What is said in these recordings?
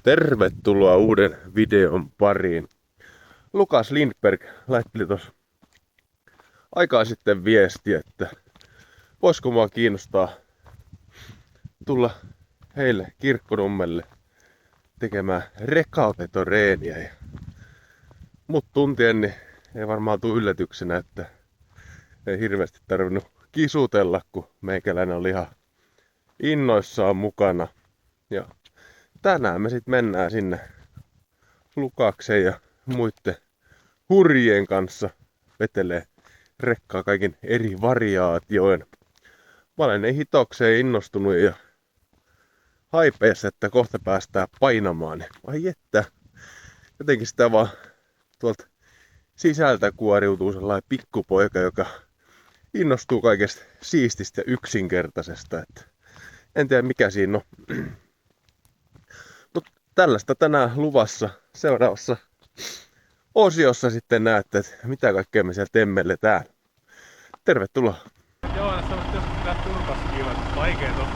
Tervetuloa uuden videon pariin. Lukas Lindberg laitteli tuossa aikaa sitten viesti, että voisiko mua kiinnostaa tulla heille Kirkkonummelle tekemään rekapetoreeniä. Ja mut tuntien niin ei varmaan tule yllätyksenä, että ei hirveästi tarvinnut kisutella, kun meikäläinen oli ihan innoissaan mukana. Ja tänään me sitten mennään sinne Lukaksen ja muiden hurjien kanssa vetelee rekkaa kaikin eri variaatioin. Mä olen niin hitokseen innostunut ja haipeessa, että kohta päästään painamaan. Ai että, jotenkin sitä vaan tuolta sisältä kuoriutuu sellainen pikkupoika, joka innostuu kaikesta siististä ja yksinkertaisesta. Että en tiedä mikä siinä on. Mutta tällaista tänään luvassa. Seuraavassa osiossa sitten näette, että mitä kaikkea me siellä temmelletään. Tervetuloa! Joo, tässä on joskus lähti urpassakin, että vaikeet on.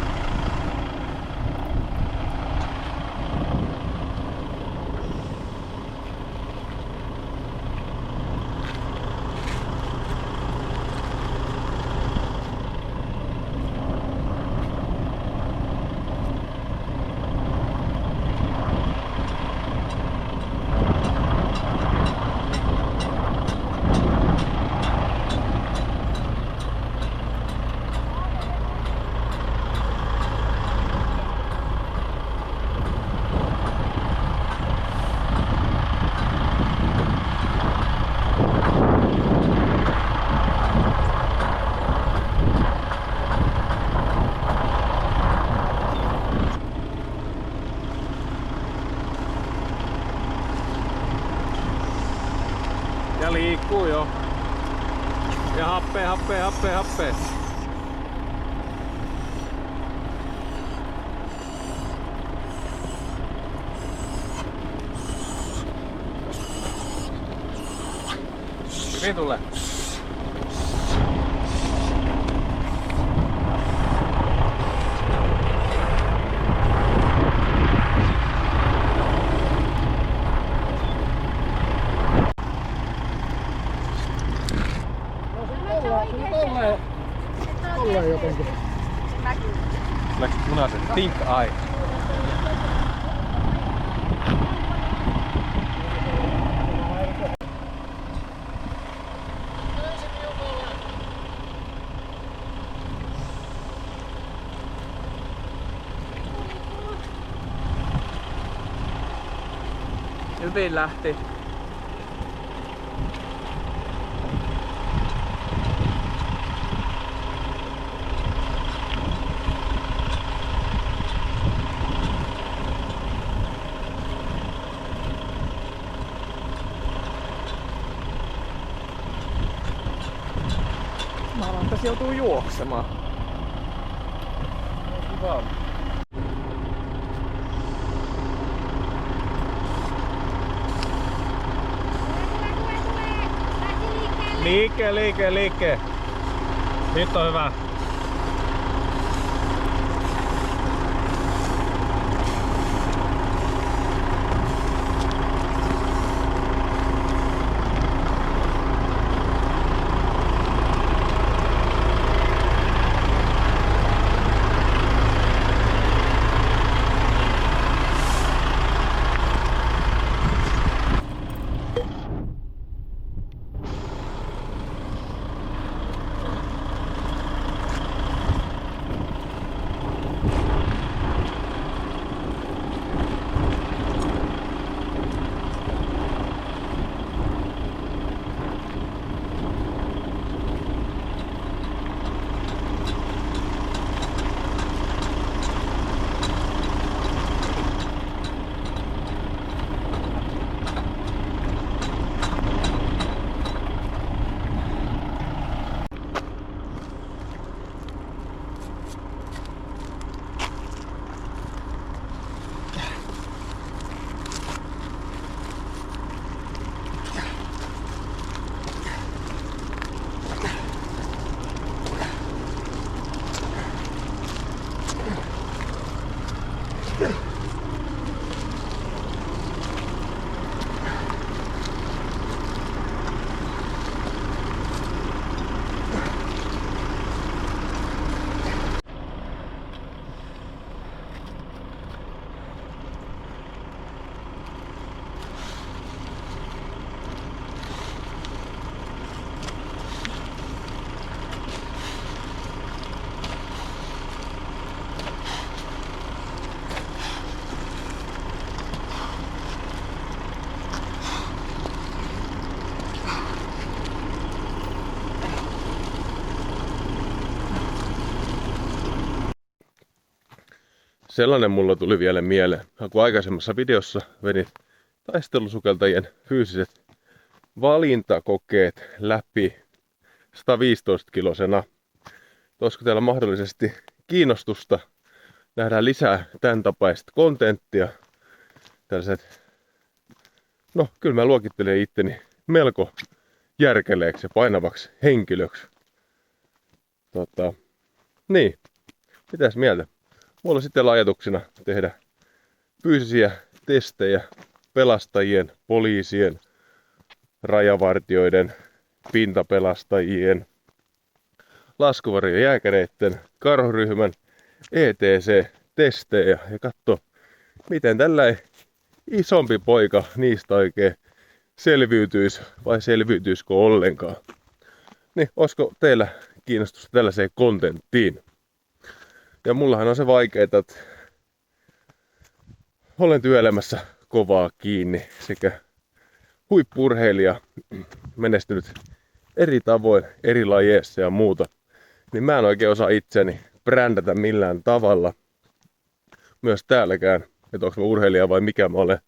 Ja liikkuu jo. Ja happea. Hyvin tulee. Tolleen jotenkin. Läks punaisen think eye. Hyvin lähti. Mä alan tässä joutuu juoksemaan. Hyvä. Liike. Nyt on hyvä. sellainen mulla tuli vielä mieleen. Kun aikaisemmassa videossa vedin taistelusukeltajien fyysiset valintakokeet läpi 115-kilosena. Olisiko teillä mahdollisesti kiinnostusta nähdä lisää tämän tapaista kontenttia? Tällaiset, no kyllä mä luokittelen itteni melko järkeleeksi ja painavaksi henkilöksi. Niin, mitäs mieltä? Mulla on sitten ajatuksena tehdä fyysisiä testejä pelastajien, poliisien, rajavartioiden, pintapelastajien, laskuvarjojääkäreiden, karhuryhmän ETC-testejä ja katso, miten tällainen isompi poika niistä oikein selviytyisi vai selviytyisikö ollenkaan. Niin, olisiko teillä kiinnostusta tällaiseen kontenttiin? Ja mullahan on se vaikeeta, että olen työelämässä kovaa kiinni sekä huippu-urheilija, menestynyt eri tavoin, eri lajeissa ja muuta. Niin mä en oikein osaa itseni brändätä millään tavalla. Myös täälläkään, että onko mä urheilija vai mikä mä olen.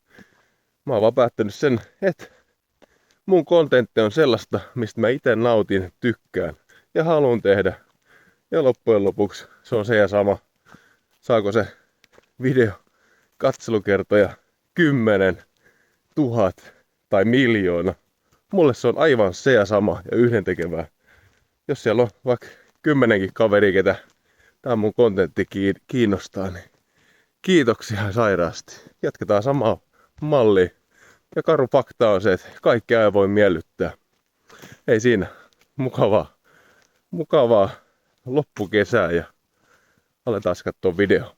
Mä oon vaan päättänyt sen, että mun kontentti on sellaista, mistä mä itse nautin, tykkään ja haluan tehdä. Ja loppujen lopuksi se on se ja sama. Saako se video katselukertoja 10 000 tai miljoona. Mulle se on aivan se ja sama ja yhdentekevää. Jos siellä on vaikka 10 kaveria, ketä tää mun kontentti kiinnostaa, niin kiitoksia sairaasti. Jatketaan samaa mallia. Ja karu fakta on se, että kaikkea ei voi miellyttää. Ei siinä. Mukavaa loppukesää ja aletaan katsoa video.